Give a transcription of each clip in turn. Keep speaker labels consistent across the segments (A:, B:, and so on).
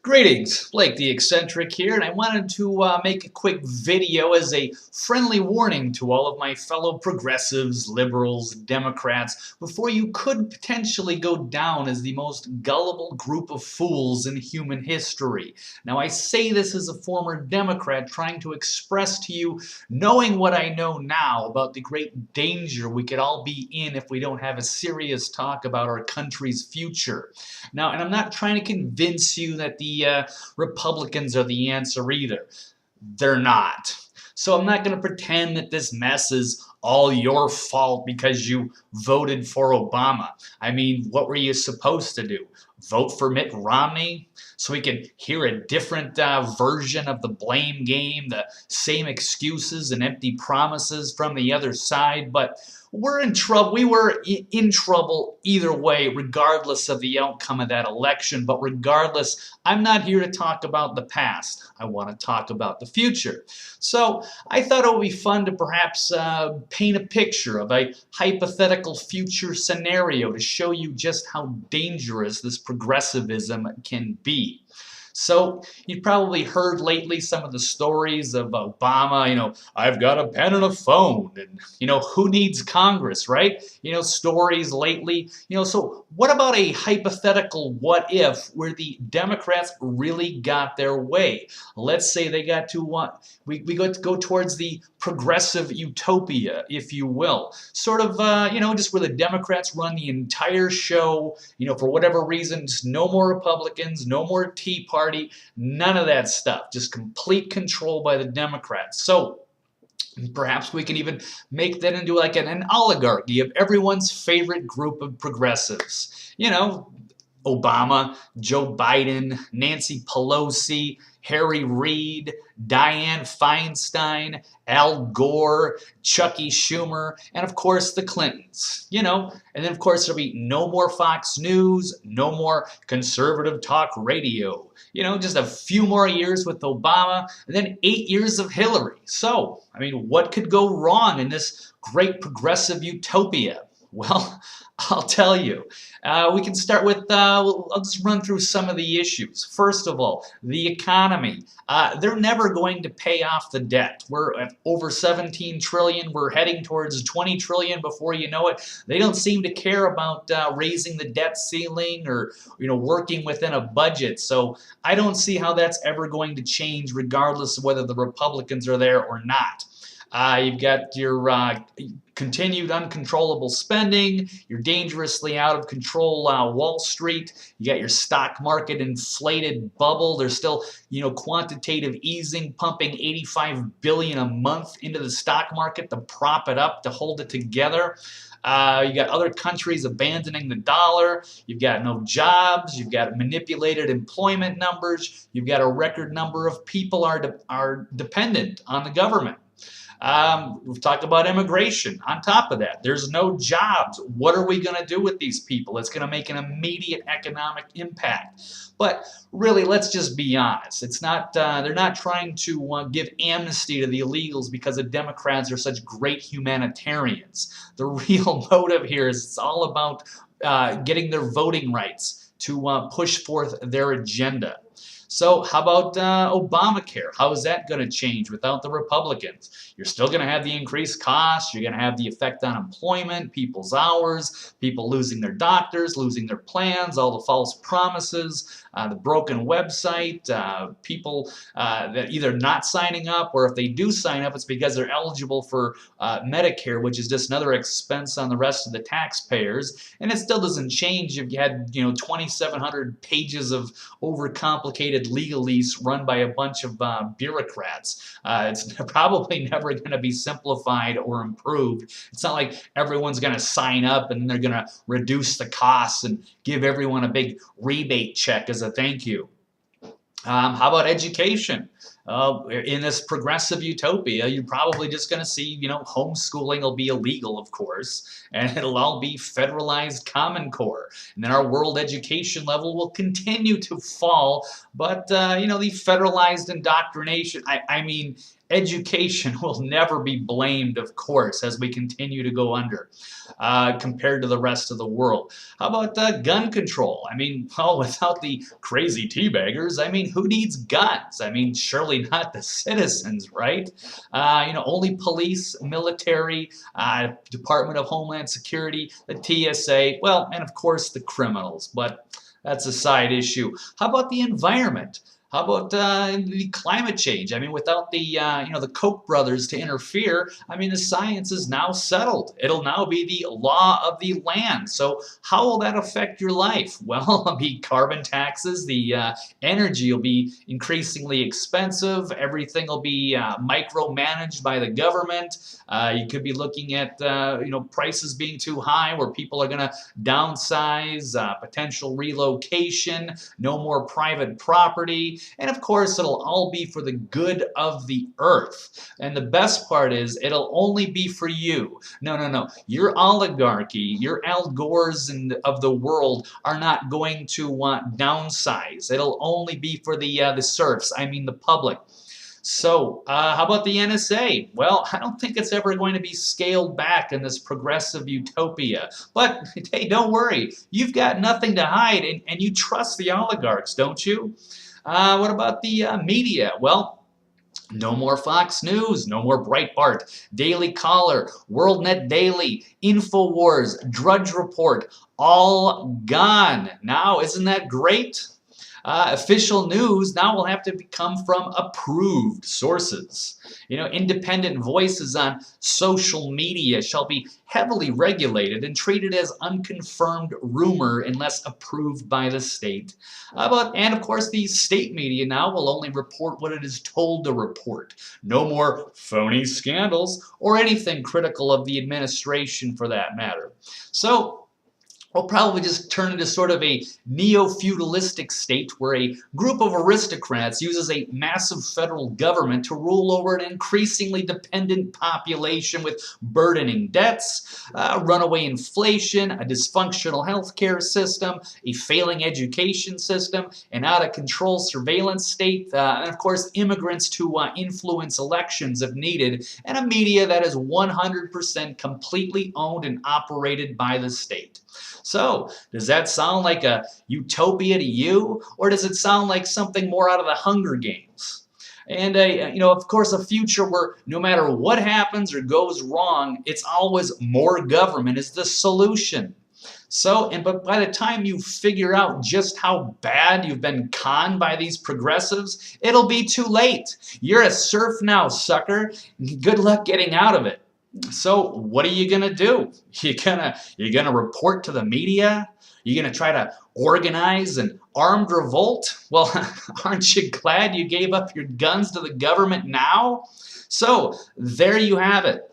A: Greetings, Blake the Eccentric here, and I wanted to make a quick video as a friendly warning to all of my fellow progressives, liberals, Democrats, before you could potentially go down as the most gullible group of fools in human history. Now, I say this as a former Democrat trying to express to you, knowing what I know now about the great danger we could all be in if we don't have a serious talk about our country's future. Now, and I'm not trying to convince you that the Republicans are the answer either. They're not. So I'm not going to pretend that this mess is all your fault because you voted for Obama. I mean, what were you supposed to do? Vote for Mitt Romney so we could hear a different version of the blame game, the same excuses and empty promises from the other side? But we're in trouble. We were in trouble either way, regardless of the outcome of that election. But regardless, I'm not here to talk about the past. I want to talk about the future. So I thought it would be fun to perhaps paint a picture of a hypothetical future scenario to show you just how dangerous this progressivism can be. So you've probably heard lately some of the stories of Obama, I've got a pen and a phone, and, who needs Congress, right? Stories lately, so what about a hypothetical what if where the Democrats really got their way? Let's say they got to, we got to go towards the progressive utopia, if you will. Sort of, just where the Democrats run the entire show, for whatever reason, just no more Republicans, no more Tea Party, none of that stuff. Just complete control by the Democrats. So perhaps we can even make that into like an oligarchy of everyone's favorite group of progressives. Obama, Joe Biden, Nancy Pelosi, Harry Reid, Dianne Feinstein, Al Gore, Chucky Schumer, and of course the Clintons, and then of course there'll be no more Fox News, no more conservative talk radio, just a few more years with Obama, and then 8 years of Hillary. So, I mean, what could go wrong in this great progressive utopia? Well, I'll tell you. We can start with, I'll just run through some of the issues. First of all, the economy. They're never going to pay off the debt. We're at over 17 trillion. We're heading towards 20 trillion before you know it. They don't seem to care about raising the debt ceiling or, working within a budget. So I don't see how that's ever going to change regardless of whether the Republicans are there or not. You've got your continued uncontrollable spending, your dangerously out of control Wall Street, you got your stock market inflated bubble. There's still, quantitative easing pumping 85 billion a month into the stock market to prop it up, to hold it together. You got other countries abandoning the dollar. You've got no jobs. You've got manipulated employment numbers. You've got a record number of people are dependent on the government. We've talked about immigration. On top of that, there's no jobs. What are we going to do with these people? It's going to make an immediate economic impact. But really, let's just be honest. It's not. They're not trying to give amnesty to the illegals because the Democrats are such great humanitarians. The real motive here is it's all about getting their voting rights to push forth their agenda. So how about Obamacare? How is that going to change without the Republicans? You're still going to have the increased costs. You're going to have the effect on employment, people's hours, people losing their doctors, losing their plans, all the false promises, the broken website, people that either not signing up, or if they do sign up, it's because they're eligible for Medicare, which is just another expense on the rest of the taxpayers. And it still doesn't change if you had 2,700 pages of overcomplicated legalese run by a bunch of bureaucrats. It's probably never going to be simplified or improved. It's not like everyone's going to sign up and they're going to reduce the costs and give everyone a big rebate check as a thank you. How about education? In this progressive utopia, you're probably just going to see, homeschooling will be illegal, of course, and it'll all be federalized Common Core. And then our world education level will continue to fall, but, the federalized indoctrination, I mean, Education will never be blamed, of course, as we continue to go under compared to the rest of the world. How about gun control? I mean, well, without the crazy teabaggers, I mean, who needs guns? I mean, surely not the citizens, right? Only police, military, Department of Homeland Security, the TSA, well, and of course the criminals, but that's a side issue. How about the environment? How about the climate change? I mean, without the Koch brothers to interfere, I mean, the science is now settled. It'll now be the law of the land. So how will that affect your life? Well, it'll be carbon taxes. The energy will be increasingly expensive. Everything will be micromanaged by the government. You could be looking at prices being too high, where people are going to downsize, potential relocation, no more private property. And of course, it'll all be for the good of the earth. And the best part is, it'll only be for you. No. Your oligarchy, your Al Gores of the world are not going to downsize. It'll only be for the serfs, I mean the public. So, how about the NSA? Well, I don't think it's ever going to be scaled back in this progressive utopia. But, hey, don't worry. You've got nothing to hide, and you trust the oligarchs, don't you? What about the media? Well, no more Fox News, no more Breitbart, Daily Caller, WorldNet Daily, InfoWars, Drudge Report, all gone. Now, isn't that great? Official news now will have to come from approved sources. Independent voices on social media shall be heavily regulated and treated as unconfirmed rumor unless approved by the state. And of course, the state media now will only report what it is told to report. No more phony scandals or anything critical of the administration for that matter. So, we'll probably just turn into sort of a neo-feudalistic state where a group of aristocrats uses a massive federal government to rule over an increasingly dependent population with burdening debts, runaway inflation, a dysfunctional healthcare system, a failing education system, an out-of-control surveillance state, and of course immigrants to influence elections if needed, and a media that is 100% completely owned and operated by the state. So, does that sound like a utopia to you, or does it sound like something more out of the Hunger Games? And, of course, a future where no matter what happens or goes wrong, it's always more government is the solution. So, but by the time you figure out just how bad you've been conned by these progressives, it'll be too late. You're a serf now, sucker. Good luck getting out of it. So what are you gonna do? You're gonna report to the media? You're gonna try to organize an armed revolt? Well, aren't you glad you gave up your guns to the government now? So there you have it.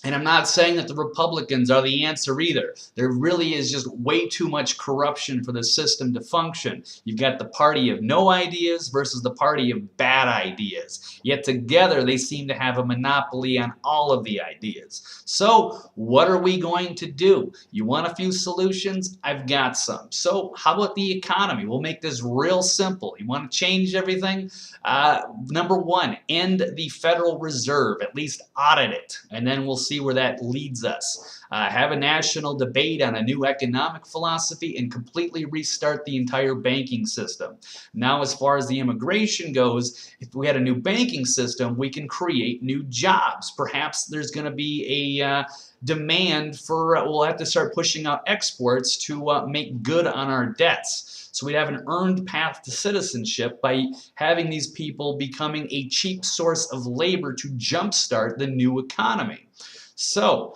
A: And I'm not saying that the Republicans are the answer either. There really is just way too much corruption for the system to function. You've got the party of no ideas versus the party of bad ideas. Yet together they seem to have a monopoly on all of the ideas. So what are we going to do? You want a few solutions? I've got some. So how about the economy? We'll make this real simple. You want to change everything? Number one, end the Federal Reserve. At least audit it. And then we'll see where that leads us. Have a national debate on a new economic philosophy and completely restart the entire banking system. Now, as far as the immigration goes, if we had a new banking system, we can create new jobs. Perhaps there's going to be a demand for, we'll have to start pushing out exports to make good on our debts. So we'd have an earned path to citizenship by having these people becoming a cheap source of labor to jumpstart the new economy. So,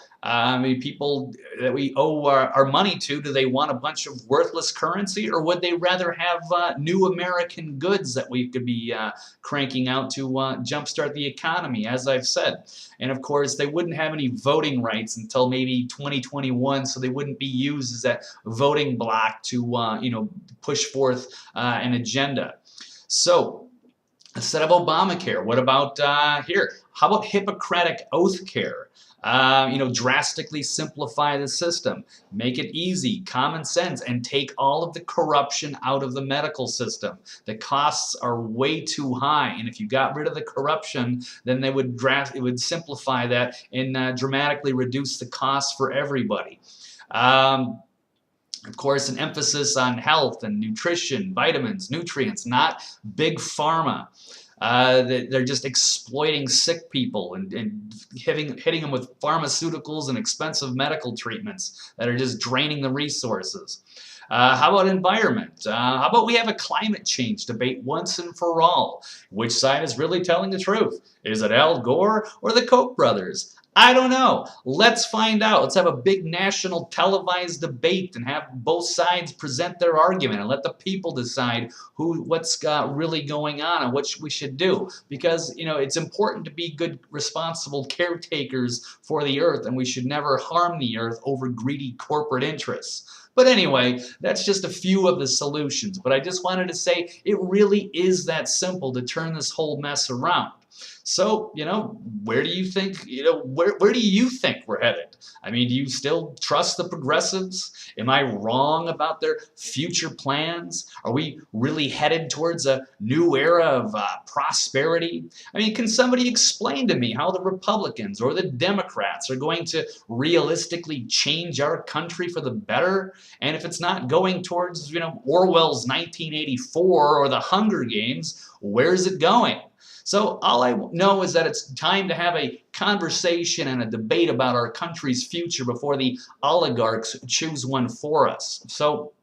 A: people that we owe our money to, do they want a bunch of worthless currency, or would they rather have new American goods that we could be cranking out to jumpstart the economy, as I've said? And of course, they wouldn't have any voting rights until maybe 2021, so they wouldn't be used as that voting bloc to push forth an agenda. So, Instead of Obamacare, what about here? How about Hippocratic oath care? Drastically simplify the system, make it easy, common sense, and take all of the corruption out of the medical system. The costs are way too high, and if you got rid of the corruption, then it would simplify that and dramatically reduce the costs for everybody. Um, of course, an emphasis on health and nutrition, vitamins, nutrients, not big pharma. They're just exploiting sick people and hitting them with pharmaceuticals and expensive medical treatments that are just draining the resources. How about environment? How about we have a climate change debate once and for all? Which side is really telling the truth? Is it Al Gore or the Koch brothers? I don't know. Let's find out. Let's have a big national televised debate and have both sides present their argument and let the people decide what's really going on and what we should do. Because, it's important to be good, responsible caretakers for the earth, and we should never harm the earth over greedy corporate interests. But anyway, that's just a few of the solutions. But I just wanted to say it really is that simple to turn this whole mess around. So, where do you think, where do you think we're headed? I mean, do you still trust the progressives? Am I wrong about their future plans? Are we really headed towards a new era of prosperity? I mean, can somebody explain to me how the Republicans or the Democrats are going to realistically change our country for the better? And if it's not going towards, Orwell's 1984 or the Hunger Games, where's it going? So all I know is that it's time to have a conversation and a debate about our country's future before the oligarchs choose one for us. So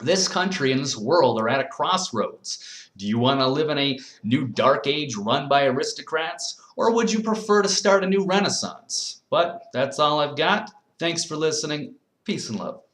A: this country and this world are at a crossroads. Do you want to live in a new dark age run by aristocrats, or would you prefer to start a new renaissance? But that's all I've got. Thanks for listening. Peace and love.